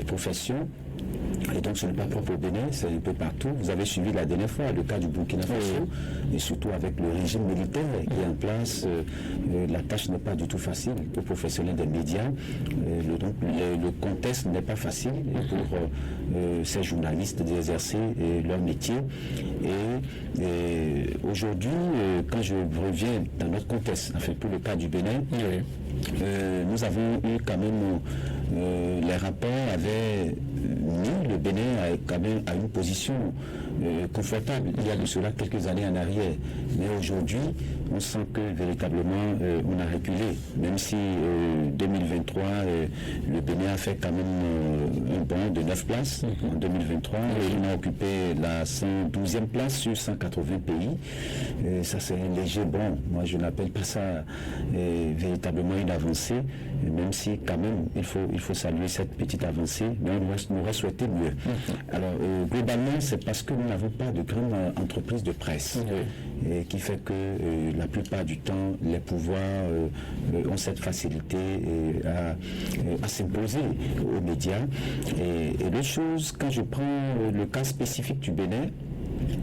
professions. Et donc ce n'est pas propre au Bénin, c'est un peu partout. Vous avez suivi la dernière fois le cas du Burkina Faso, et surtout avec le régime militaire qui est en place, la tâche n'est pas du tout facile aux professionnels des médias. Donc le contexte n'est pas facile pour ces journalistes d'exercer leur métier. Et aujourd'hui, quand je reviens dans notre contexte, enfin pour le cas du Bénin, nous avons eu quand même, les rapports avaient mis le Bénin quand même à une position confortable il y a de cela quelques années en arrière. Mais aujourd'hui, on sent que véritablement on a reculé, même si 2023, le Bénin a fait quand même un bond de 9 places en 2023. On a occupé la 112e place sur 180 pays. Ça, c'est un léger bond. Moi, je n'appelle pas ça véritablement une avancée, même si quand même il faut saluer cette petite avancée, mais on aurait souhaité mieux. Alors globalement, c'est parce que nous n'avons pas de grande entreprise de presse qui fait que la plupart du temps les pouvoirs ont cette facilité à s'imposer aux médias. Et l'autre chose, quand je prends le cas spécifique du Bénin,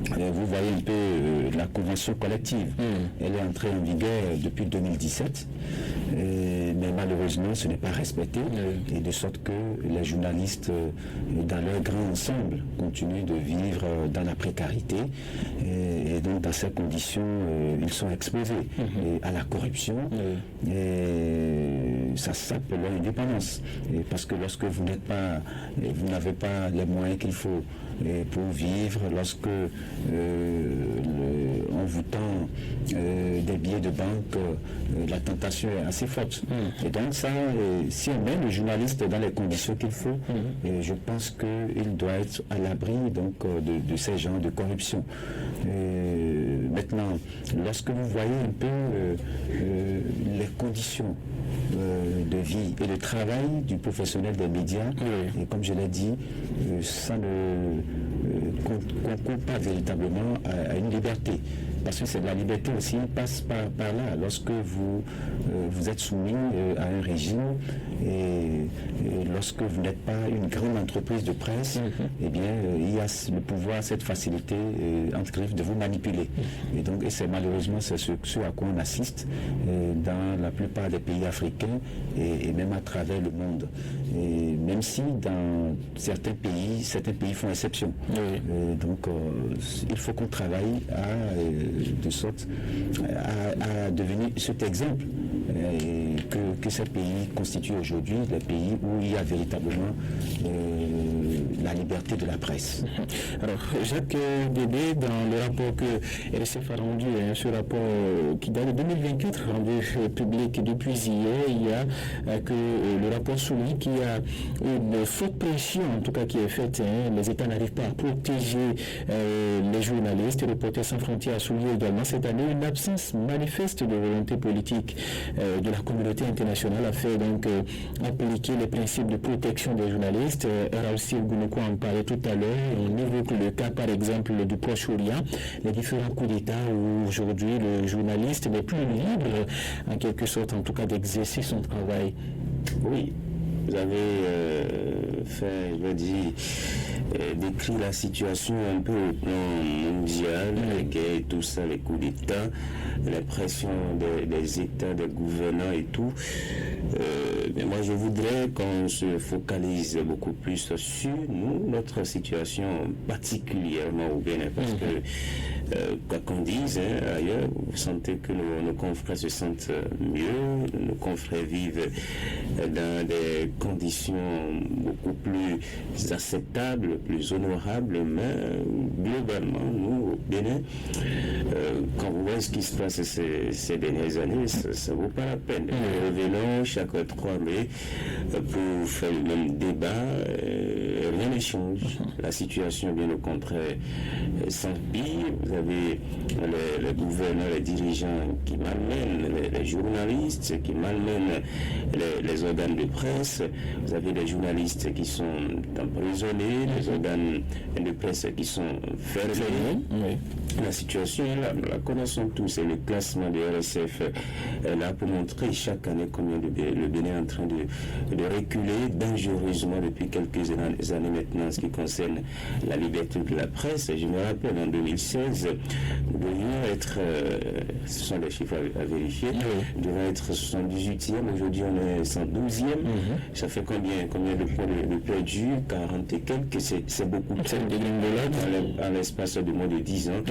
vous voyez un peu la convention collective. Elle est entrée en vigueur depuis 2017, mais malheureusement ce n'est pas respecté, et de sorte que les journalistes dans leur grand ensemble continuent de vivre dans la précarité, et donc dans ces conditions ils sont exposés à la corruption, et ça sape leur indépendance, parce que lorsque vous n'avez pas les moyens qu'il faut pour vivre, lorsque on vous tend des billets de banque, la tentation est assez forte. Et donc ça, si on met le journaliste dans les conditions qu'il faut, je pense qu'il doit être à l'abri donc de ces genres de corruption. Maintenant, lorsque vous voyez un peu les conditions de vie et de travail du professionnel des médias, et comme je l'ai dit, ça ne concourt pas véritablement à une liberté. Parce que c'est de la liberté aussi, il passe par là. Lorsque vous êtes soumis à un régime, et lorsque vous n'êtes pas une grande entreprise de presse, eh bien, il y a le pouvoir, cette facilité entre griffes de vous manipuler. Et donc, c'est malheureusement ce à quoi on assiste dans la plupart des pays africains et même à travers le monde. Et même si dans certains pays font exception. Donc, il faut qu'on travaille de sorte à devenir cet exemple que ces pays constituent aujourd'hui, les pays où il y a véritablement la liberté de la presse. Alors, Jacques Débé, dans le rapport que RSF a rendu, ce rapport qui date de 2024, rendu public depuis hier, il y a que le rapport souligne qu'il y a une forte pression, en tout cas qui est faite. Les États n'arrivent pas à protéger les journalistes. Reporters sans frontières a souligné également cette année une absence manifeste de volonté politique de la communauté internationale à faire donc appliquer les principes de protection des journalistes. Raoul Gounoukou en parlait tout à l'heure. On évoque le cas par exemple du Proche-Orient, les différents coups d'État où aujourd'hui le journaliste n'est plus libre en quelque sorte en tout cas d'exercer son travail. Oui, vous avez décrit la situation un peu au plan mondial, les guerres, tout ça, les coups d'État, la pression des États, des gouvernants et tout. Mais moi, je voudrais qu'on se focalise beaucoup plus sur nous, notre situation particulièrement au Bénin, parce que, quoi qu'on dise ailleurs, vous sentez que nos confrères se sentent mieux, nos confrères vivent dans des conditions beaucoup plus acceptables, plus honorables, mais globalement, nous, au Bénin, quand vous voyez ce qui se passe ces dernières années, ça ne vaut pas la peine. Nous revenons chaque 3 mai pour faire le même débat, rien ne change. La situation, bien au contraire, s'empire. Vous avez les gouverneurs, les dirigeants qui malmènent les journalistes, qui malmènent les organes de presse. Vous avez les journalistes qui sont emprisonnés, les organes de presse qui sont fermés. Oui. La situation est là, nous la connaissons tous, et le classement de RSF est là pour montrer chaque année combien le Bénin est en train de reculer dangereusement depuis quelques années maintenant en ce qui concerne la liberté de la presse. Je me rappelle en 2016, nous devions être, ce sont les chiffres à vérifier, nous devions être 78e, aujourd'hui on est 112e. Ça fait combien de points de perdu? 40 et quelques, c'est beaucoup trop. À l'espace de moins de 10 ans,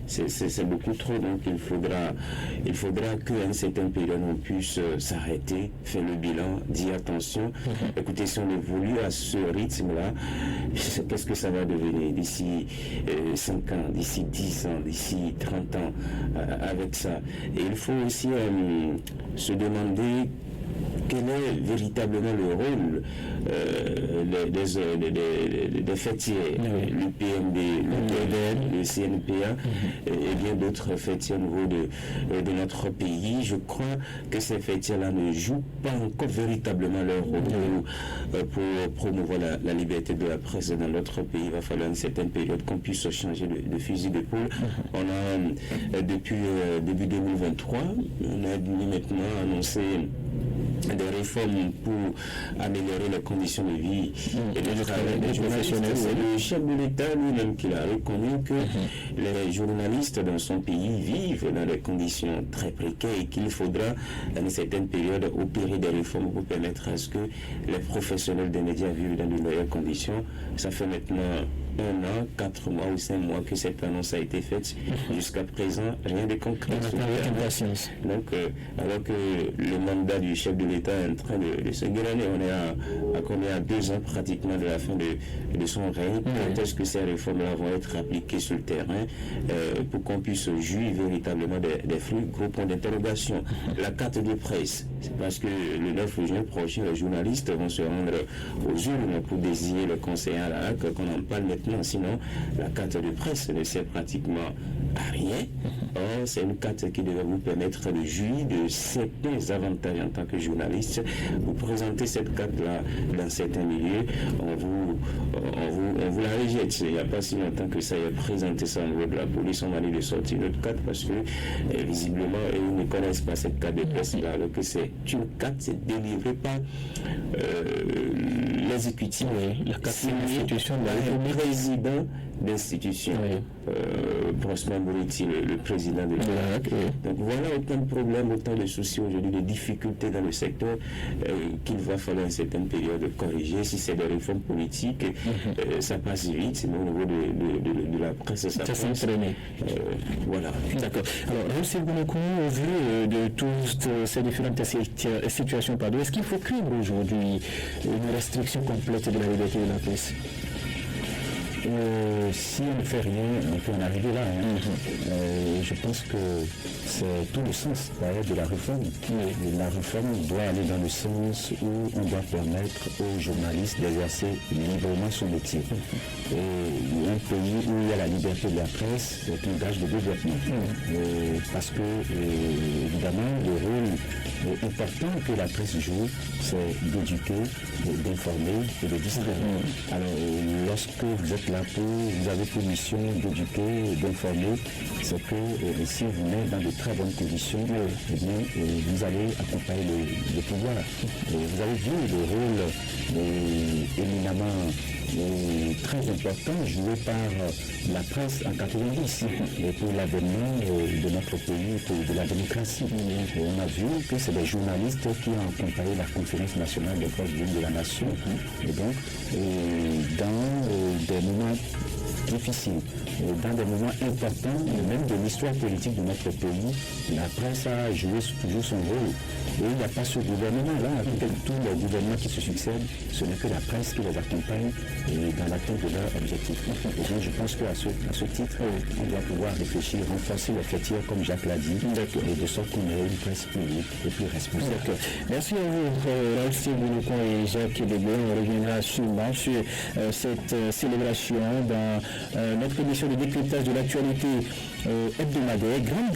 c'est beaucoup trop, donc il faudra qu'à une certaine période on puisse s'arrêter, faire le bilan, dire attention, écoutez, si on évolue à ce rythme-là, qu'est-ce que ça va devenir d'ici 5 ans, d'ici 10 ans, d'ici 30 ans avec ça. Et il faut aussi se demander quel est véritablement le rôle des fêtiers, l'UPMB, le le CNPA et bien d'autres fêtiers au niveau de notre pays. Je crois que ces fêtiers-là ne jouent pas encore véritablement leur rôle pour promouvoir la liberté de la presse dans notre pays. Il va falloir une certaine période qu'on puisse changer de fusil d'épaule. On a, depuis début 2023, on a maintenant annoncé des réformes pour améliorer les conditions de vie et de travail des journalistes. C'est le chef de l'État lui-même qui a reconnu que les journalistes dans son pays vivent dans des conditions très précaires et qu'il faudra, dans une certaine période, opérer des réformes pour permettre à ce que les professionnels des médias vivent dans de meilleures conditions. Ça fait maintenant 1 an, 4 mois ou 5 mois que cette annonce a été faite. Jusqu'à présent, rien de concret. Donc, alors que le mandat du chef de l'État est en train de se gagner, on est à combien, à 2 ans pratiquement de la fin de son règne. Quand est-ce que ces réformes-là vont être appliquées sur le terrain pour qu'on puisse jouir véritablement des fruits? Gros point d'interrogation. La carte de presse, c'est parce que le 9 juin prochain, les journalistes vont se rendre aux urnes pour désigner le conseiller à la HAC qu'on en parle maintenant. Sinon, la carte de presse ne sert pratiquement à rien. Or, c'est une carte qui devrait vous permettre de jouir de certains avantages en tant que journaliste. Vous présentez cette carte-là dans certains milieux, on vous la rejette. Il n'y a pas si longtemps que ça, il a présenté ça au niveau de la police, on m'a dit de sortir notre carte parce que visiblement, ils ne connaissent pas cette carte de presse-là, alors que c'est une carte, c'est délivré par l'exécutif. La carte de l'institution de la République. Président d'institution, Prosper Mouriti, le président de l'Irak. Donc voilà autant de problèmes, autant de soucis aujourd'hui, de difficultés dans le secteur qu'il va falloir une certaine période de corriger. Si c'est des réformes politiques, ça passe vite, sinon au niveau de la presse, ça passe. Voilà. D'accord. Alors, Rousseau Gounoukou, au vu de toutes ces différentes situations, est-ce qu'il faut craindre aujourd'hui une restriction complète de la liberté de la presse? Si on ne fait rien, on peut en arriver là. Je pense que c'est tout le sens d'ailleurs de la réforme. La réforme doit aller dans le sens où on doit permettre aux journalistes d'exercer librement son métier. Et un pays où il y a la liberté de la presse, c'est un gage de développement. Parce que, évidemment, le rôle important que la presse joue, c'est d'éduquer, d'informer et de distraire. Alors, lorsque vous êtes là vous avez pour mission d'éduquer, d'informer, c'est que si vous êtes dans de très bonnes conditions, eh bien, vous allez accompagner le pouvoir. Vous avez vu le rôle éminemment très important joué par la presse en 90 et pour l'avènement de notre pays, de la démocratie. On a vu que c'est des journalistes qui ont accompagné la conférence nationale des forces vives de la nation. Et donc, dans des moments difficiles, dans des moments importants, même de l'histoire politique de notre pays, la presse a joué toujours son rôle. Et il n'y a pas ce gouvernement-là. Tous les gouvernements qui se succèdent, ce n'est que la presse qui les accompagne dans l'atteinte de leur objectif. Et donc, je pense qu'à ce titre, on doit pouvoir réfléchir, renforcer les fêtières, comme Jacques l'a dit, et de sorte qu'on ait une presse publique et plus responsable. Merci à vous, Ralph Boulokon et Jacques Débé. On reviendra sûrement sur cette célébration dans notre émission de décryptage de l'actualité hebdomadaire. Grande